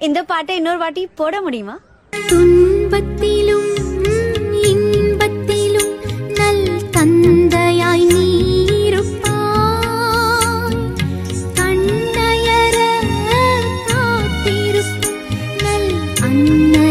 இந்த பாட்டை இன்னொரு வாட்டி போட முடியுமா? துன்பத்திலும் இன்பத்திலும் நல் தந்தையாய் நீருப்பாய், கண்ணயர காத்திருக்கும் நல் அன்ன